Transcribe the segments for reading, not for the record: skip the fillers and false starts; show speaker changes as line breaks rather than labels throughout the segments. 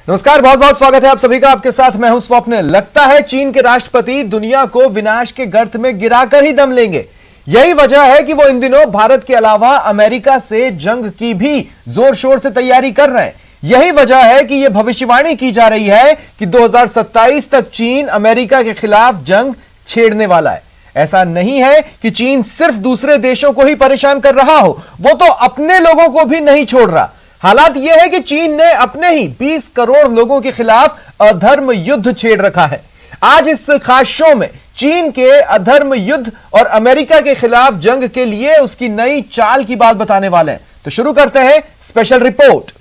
नमस्कार, बहुत बहुत स्वागत है आप सभी का। आपके साथ मैं हूं स्वप्न। लगता है चीन के राष्ट्रपति दुनिया को विनाश के गर्त में गिराकर ही दम लेंगे। यही वजह है कि वो इन दिनों भारत के अलावा अमेरिका से जंग की भी जोर शोर से तैयारी कर रहे हैं। यही वजह है कि यह भविष्यवाणी की जा रही है कि 2027 तक चीन अमेरिका के खिलाफ जंग छेड़ने वाला है। ऐसा नहीं है कि चीन सिर्फ दूसरे देशों को ही परेशान कर रहा हो, वो तो अपने लोगों को भी नहीं छोड़ रहा। हालात यह है कि चीन ने अपने ही 20 करोड़ लोगों के खिलाफ अधर्म युद्ध छेड़ रखा है। आज इस खास शो में चीन के अधर्म युद्ध और अमेरिका के खिलाफ जंग के लिए उसकी नई चाल की बात बताने वाले हैं। तो शुरू करते हैं स्पेशल रिपोर्ट।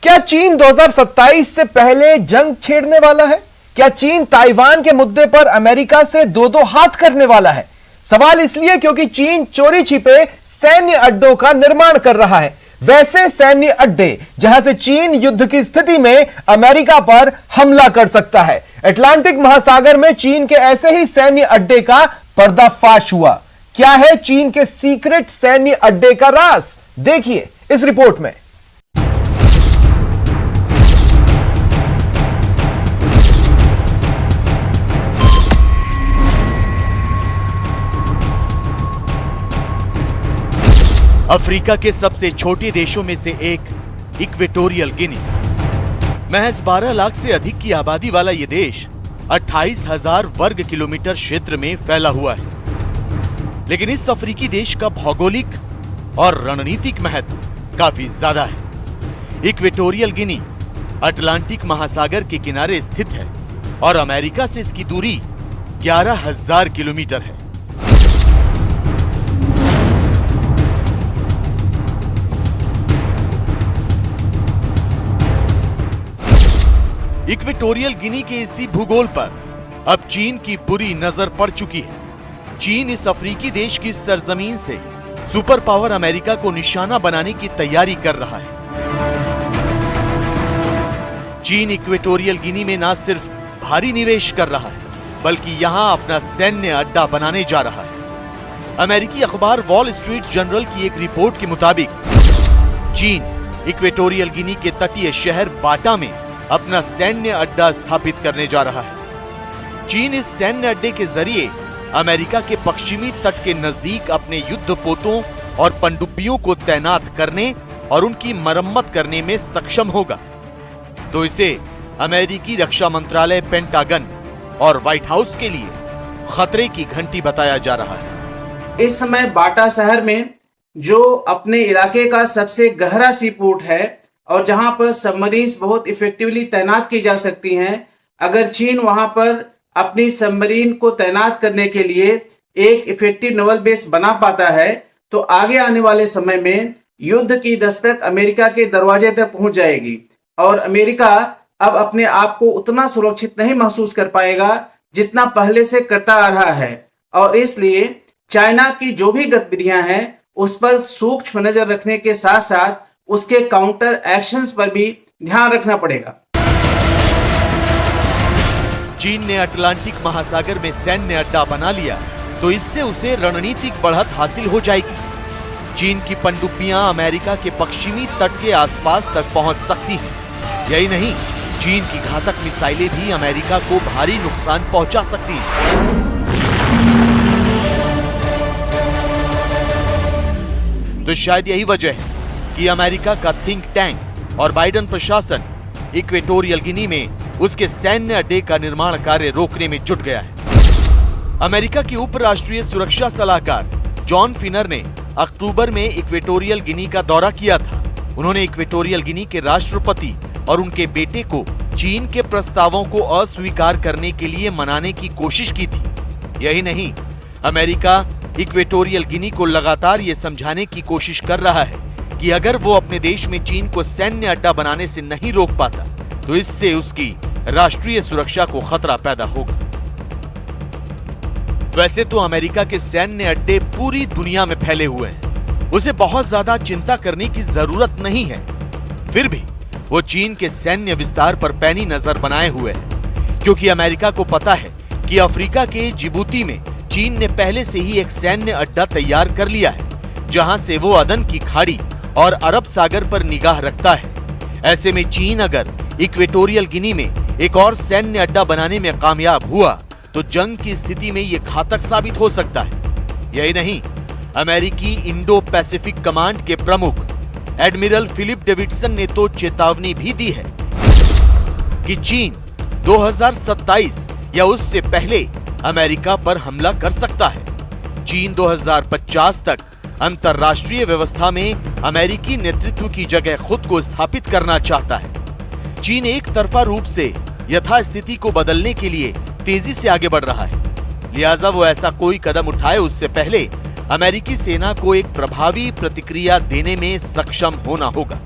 क्या चीन 2027 से पहले जंग छेड़ने वाला है? क्या चीन ताइवान के मुद्दे पर अमेरिका से दो दो हाथ करने वाला है? सवाल इसलिए क्योंकि चीन चोरी छिपे सैन्य अड्डों का निर्माण कर रहा है। वैसे सैन्य अड्डे जहां से चीन युद्ध की स्थिति में अमेरिका पर हमला कर सकता है। अटलांटिक महासागर में चीन के ऐसे ही सैन्य अड्डे का पर्दाफाश हुआ। क्या है चीन के सीक्रेट सैन्य अड्डे का राज? देखिए इस रिपोर्ट में।
अफ्रीका के सबसे छोटे देशों में से एक इक्वेटोरियल गिनी। महज 12 लाख से अधिक की आबादी वाला यह देश 28,000 वर्ग किलोमीटर क्षेत्र में फैला हुआ है। लेकिन इस अफ्रीकी देश का भौगोलिक और रणनीतिक महत्व काफी ज्यादा है। इक्वेटोरियल गिनी अटलांटिक महासागर के किनारे स्थित है और अमेरिका से इसकी दूरी 11,000 किलोमीटर है। इक्वेटोरियल गिनी के इसी भूगोल पर अब चीन की बुरी नजर पड़ चुकी है। चीन इस अफ्रीकी देश की सरजमीन से सुपर पावर अमेरिका को निशाना बनाने की तैयारी कर रहा है। चीन इक्वेटोरियल गिनी में न सिर्फ भारी निवेश कर रहा है, बल्कि यहां अपना सैन्य अड्डा बनाने जा रहा है। अमेरिकी अखबार वॉल स्ट्रीट जर्नल की एक रिपोर्ट के मुताबिक चीन इक्वेटोरियल गिनी के तटीय शहर बाटा में अपना सैन्य अड्डा स्थापित करने जा रहा है। चीन इस सैन्य अड्डे के जरिए अमेरिका के पश्चिमी तट के नजदीक अपने युद्धपोतों और पनडुब्बियों को तैनात करने और उनकी मरम्मत करने में सक्षम होगा। तो इसे अमेरिकी रक्षा मंत्रालय, पेंटागन और व्हाइट हाउस के लिए खतरे की घंटी बताया जा रहा है।
इस समय बाटा शहर में, जो अपने इलाके का सबसे गहरा सी पोर्ट है और जहां पर सबमरीन्स बहुत इफेक्टिवली तैनात की जा सकती हैं, अगर चीन वहां पर अपनी सबमरीन को तैनात करने के लिए एक इफेक्टिव नेवल बेस बना पाता है, तो आगे आने वाले समय में युद्ध की दस्तक अमेरिका के दरवाजे तक पहुंच जाएगी और अमेरिका अब अपने आप को उतना सुरक्षित नहीं महसूस कर पाएगा जितना पहले से करता आ रहा है। और इसलिए चाइना की जो भी गतिविधियां हैं उस पर सूक्ष्म नजर रखने के साथ साथ उसके काउंटर एक्शंस पर भी ध्यान रखना पड़ेगा।
चीन ने अटलांटिक महासागर में सैन्य अड्डा बना लिया तो इससे उसे रणनीतिक बढ़त हासिल हो जाएगी। चीन की पनडुब्बियां अमेरिका के पश्चिमी तट के आसपास तक पहुंच सकती हैं। यही नहीं, चीन की घातक मिसाइलें भी अमेरिका को भारी नुकसान पहुंचा सकती हैं। तो शायद यही वजह है कि अमेरिका का थिंक टैंक और बाइडेन प्रशासन इक्वेटोरियल गिनी में उसके सैन्य अड्डे का निर्माण कार्य रोकने में जुट गया है। अमेरिका के उप राष्ट्रीय सुरक्षा सलाहकार जॉन फिनर ने अक्टूबर में इक्वेटोरियल गिनी का दौरा किया था। उन्होंने इक्वेटोरियल गिनी के राष्ट्रपति और उनके बेटे को चीन के प्रस्तावों को अस्वीकार करने के लिए मनाने की कोशिश की थी। यही नहीं, अमेरिका इक्वेटोरियल गिनी को लगातार ये समझाने की कोशिश कर रहा है कि अगर वो अपने देश में चीन को सैन्य अड्डा बनाने से नहीं रोक पाता तो इससे उसकी राष्ट्रीय सुरक्षा को खतरा पैदा होगा। वैसे तो अमेरिका के सैन्य अड्डे पूरी दुनिया में फैले हुए हैं, उसे बहुत ज्यादा चिंता करने की जरूरत नहीं है। फिर भी वो चीन के सैन्य विस्तार पर पैनी नजर बनाए हुए है, क्योंकि अमेरिका को पता है कि अफ्रीका के जिबूती में चीन ने पहले से ही एक सैन्य अड्डा तैयार कर लिया है, जहां से वो अदन की खाड़ी और अरब सागर पर निगाह रखता है। ऐसे में चीन अगर इक्वेटोरियल गिनी में एक और सैन्य अड्डा बनाने में कामयाब हुआ तो जंग की स्थिति में यह घातक साबित हो सकता है। यही नहीं, अमेरिकी इंडो पैसिफिक कमांड के प्रमुख एडमिरल फिलिप डेविडसन ने तो चेतावनी भी दी है कि चीन 2027 या उससे पहले अमेरिका पर हमला कर सकता है। चीन 2050 तक अंतर्राष्ट्रीय व्यवस्था में अमेरिकी नेतृत्व की जगह खुद को स्थापित करना चाहता है। चीन एक तरफा रूप से यथास्थिति को बदलने के लिए तेजी से आगे बढ़ रहा है, लिहाजा वो ऐसा कोई कदम उठाए उससे पहले अमेरिकी सेना को एक प्रभावी प्रतिक्रिया देने में सक्षम होना होगा।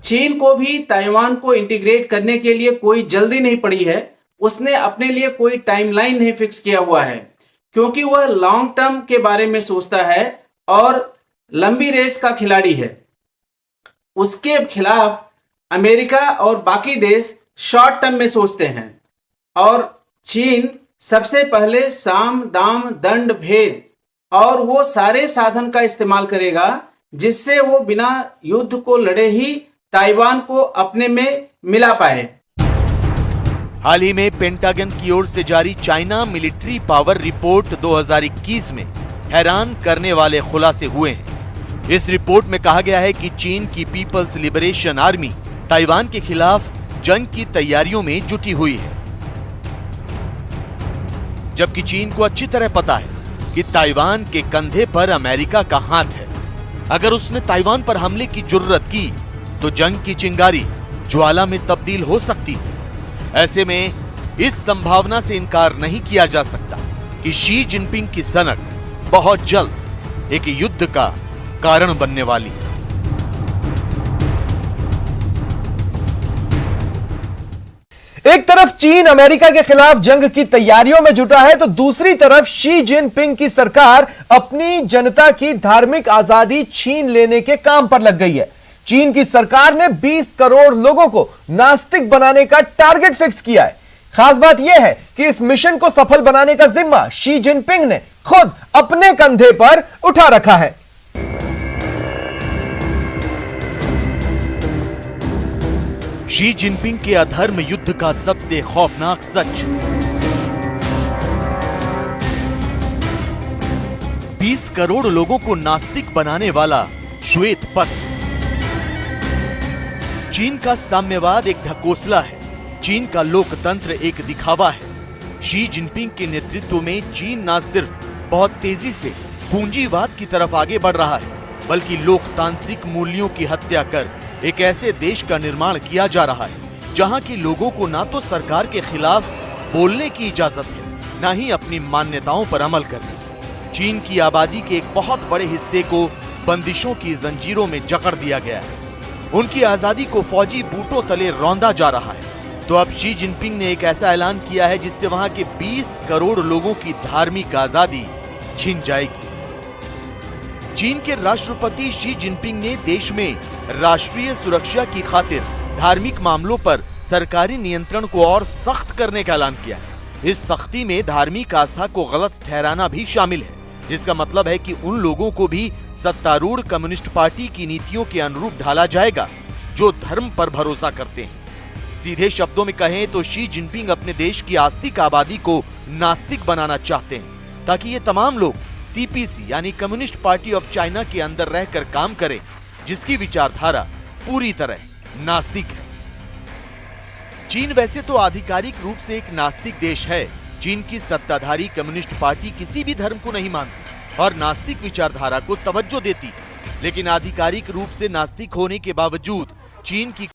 चीन को भी ताइवान को इंटीग्रेट करने के लिए कोई जल्दी नहीं पड़ी है। उसने अपने लिए कोई टाइमलाइन नहीं फिक्स किया हुआ है, क्योंकि वह लॉन्ग टर्म के बारे में सोचता है और लंबी रेस का खिलाड़ी है। उसके खिलाफ अमेरिका और बाकी देश शॉर्ट टर्म में सोचते हैं और चीन सबसे पहले साम दाम दंड भेद और वो सारे साधन का इस्तेमाल करेगा जिससे वो बिना युद्ध को लड़े ही ताइवान को अपने में मिला पाए।
हाल ही में पेंटागन की ओर से जारी चाइना मिलिट्री पावर रिपोर्ट 2021 में हैरान करने वाले खुलासे हुए हैं। इस रिपोर्ट में कहा गया है कि चीन की पीपल्स लिबरेशन आर्मी ताइवान के खिलाफ जंग की तैयारियों में जुटी हुई है, जबकि चीन को अच्छी तरह पता है कि ताइवान के कंधे पर अमेरिका का हाथ है। अगर उसने ताइवान पर हमले की जुर्रत की तो जंग की चिंगारी ज्वाला में तब्दील हो सकती है। ऐसे में इस संभावना से इनकार नहीं किया जा सकता कि शी जिनपिंग की सनक बहुत जल्द एक युद्ध का कारण बनने वाली है।
एक तरफ चीन अमेरिका के खिलाफ जंग की तैयारियों में जुटा है तो दूसरी तरफ शी जिनपिंग की सरकार अपनी जनता की धार्मिक आजादी छीन लेने के काम पर लग गई है। चीन की सरकार ने 20 करोड़ लोगों को नास्तिक बनाने का टारगेट फिक्स किया है। खास बात यह है कि इस मिशन को सफल बनाने का जिम्मा शी जिनपिंग ने खुद अपने कंधे पर उठा रखा है।
शी जिनपिंग के अधर्म युद्ध का सबसे खौफनाक सच, 20 करोड़ लोगों को नास्तिक बनाने वाला श्वेत पत्र। चीन का साम्यवाद एक ढकोसला है, चीन का लोकतंत्र एक दिखावा है। शी जिनपिंग के नेतृत्व में चीन न सिर्फ बहुत तेजी से पूंजीवाद की तरफ आगे बढ़ रहा है, बल्कि लोकतांत्रिक मूल्यों की हत्या कर एक ऐसे देश का निर्माण किया जा रहा है जहां के लोगों को ना तो सरकार के खिलाफ बोलने की इजाजत है, ना ही अपनी मान्यताओं पर अमल करने। चीन की आबादी के एक बहुत बड़े हिस्से को बंदिशों की जंजीरों में जकड़ दिया गया है। उनकी आजादी को फौजी बूटों तले रौंदा जा रहा है। तो अब शी जिनपिंग ने एक ऐसा ऐलान किया है जिससे वहां के 20 करोड़ लोगों की धार्मिक आजादी छिन जाएगी। चीन के राष्ट्रपति शी जिनपिंग ने देश में राष्ट्रीय सुरक्षा की खातिर धार्मिक मामलों पर सरकारी नियंत्रण को और सख्त करने का ऐलान किया है। इस सख्ती में धार्मिक आस्था को गलत ठहराना भी शामिल है, जिसका मतलब है कि उन लोगों को भी सत्तारूढ़ कम्युनिस्ट पार्टी की नीतियों के अनुरूप ढाला जाएगा जो धर्म पर भरोसा करते हैं। सीधे शब्दों में कहें तो शी जिनपिंग अपने देश की आस्तिक आबादी को नास्तिक बनाना चाहते हैं ताकि ये तमाम लोग सीपीसी यानी कम्युनिस्ट पार्टी ऑफ चाइना के अंदर रहकर काम करें, जिसकी विचारधारा पूरी तरह नास्तिक है। चीन वैसे तो आधिकारिक रूप से एक नास्तिक देश है। चीन की सत्ताधारी कम्युनिस्ट पार्टी किसी भी धर्म को नहीं मानती और नास्तिक विचारधारा को तवज्जो देती, लेकिन आधिकारिक रूप से नास्तिक होने के बावजूद चीन की